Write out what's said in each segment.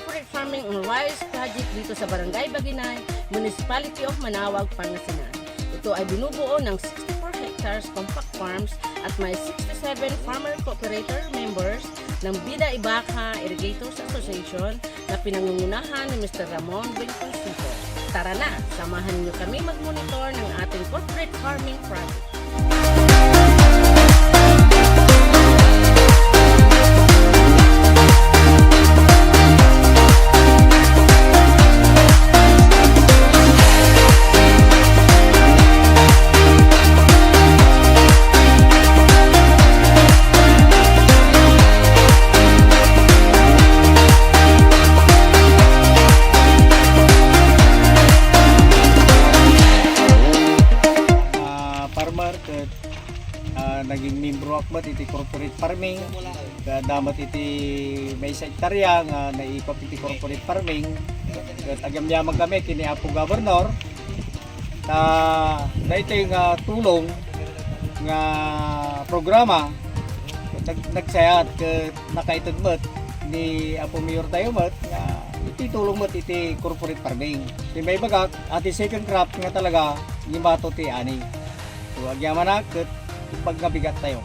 corporate farming and rice project dito sa Barangay Baginay, Municipality of Manaoag, Pangasinan. Ito ay binubuo ng 64 hectares compact farms at may 67 farmer cooperator members ng Bida Ibaka Irrigators Association na pinangungunahan ni Mr. Ramon Villaconsico. Tara na, samahan niyo kami mag-monitor ng ating corporate farming project. Naging membro akmat iti corporate farming damat iti may sa hektarya nga naipap iti corporate farming ket agyamyamag kami kini Apo Governor na ito yung tulong nga programa nagsayat ket nakaitudmet ni Apo Mayor tayo met nga iti tulong met iti corporate farming ti may bagak ati second crop nga talaga limato ti ani so agyaman ket pagkabigat tayo.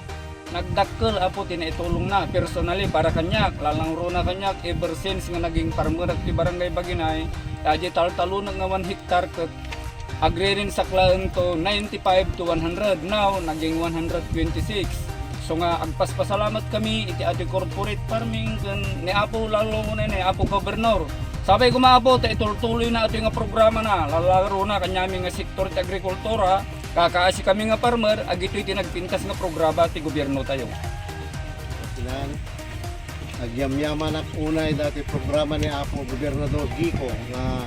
Nagdakkel apo tinaitulong na personally para kanyak, lalangro na kanyak ever since nga naging farmer at Barangay Baginay, aje taltalunag nga 1 hectare ket agri rin saklaan to 95 to 100 now naging 126. So nga agpaspasalamat kami iti ati corporate farming ken ni Apo lalo na ni Apo Governor. Sabay kumaabo ta itultuloy na ato nga programa na lalaro na kanyami nga sektor ti agrikultura. Kakaasi kami nga farmer, ag ito'y tinagpintas nga programa ti gobyerno tayo. Agyamyaman ak unay dati programa ni Apo Gobernador Gico nga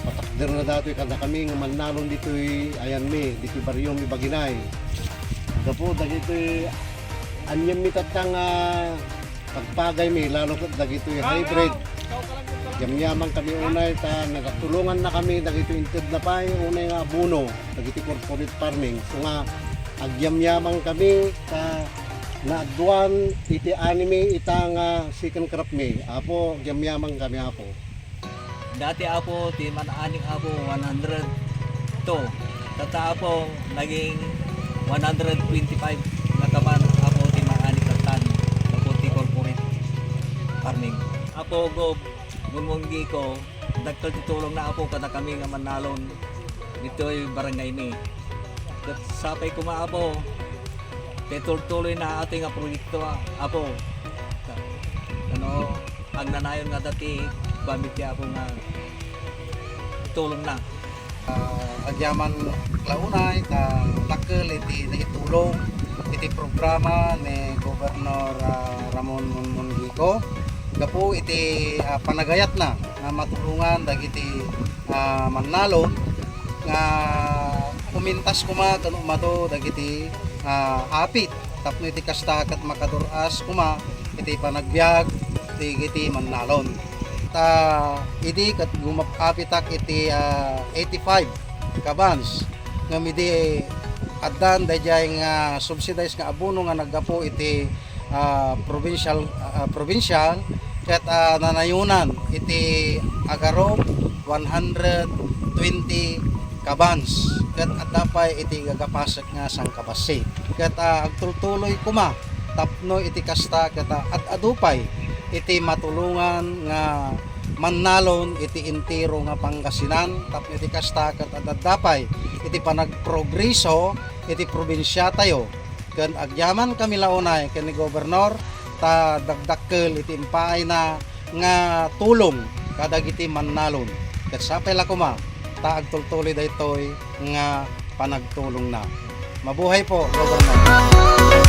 patakder na dati kada kami nga manalon dito'y ayan mi, dito'y baryo mi Baginay. Dapo dagito'y anyam mi tatang pagpagay mi, lalo kat dagito'y hybrid. Yamyaman kami unay ta nagatulungan na kami dagito inted na pay unay nga abono dagiti corporate farming so nga agyamyaman kami ta naadwan iti anime itang second crop mi apo agyamyaman kami apo dati apo ti manaaning apo 100 to tata apo naging 125 na kaman apo ti maaning katan apo ti corporate farming apo go gumunggi ko, dagdag tutulong na ako kada kami nga manalon dito'y barangay mi. Kat sapay kumaapo, tuloy na ating nga proyekto apo. Ano, ang nanayon nga dati, gamit niya ako nga tulong na. Agyaman launay, lakil iti naitulong, iti programa ni Governor Ramon Mongico. Gapo iti panagayat na nga matulungan dagiti manalon nga kumintas kuma kanu mato dagiti apit tapno iti kasta ket makaduras kuma iti panagbiag iti manalon ta idi ket gumapapitak iti 85 kabans nga midi addan dayjay nga subsidized nga abono nga naggapo iti provincial ket nanayunan iti agarop 120 kabans ket adapay iti gagapasek nga sangkabasi ket agtultuloy kuma tapno iti kasta ket adupay iti matulungan nga manalon iti intiro nga Pangasinan tapno iti kasta ket adapay iti panagprogreso iti probinsya tayo ken agyaman kami launay ken ni Gobernador ta dagdakkel iti impaay na nga tulong kadagiti manalon ket sapay la kuma ta agtultuloy daytoy nga panagtulong na mabuhay po Gobernador.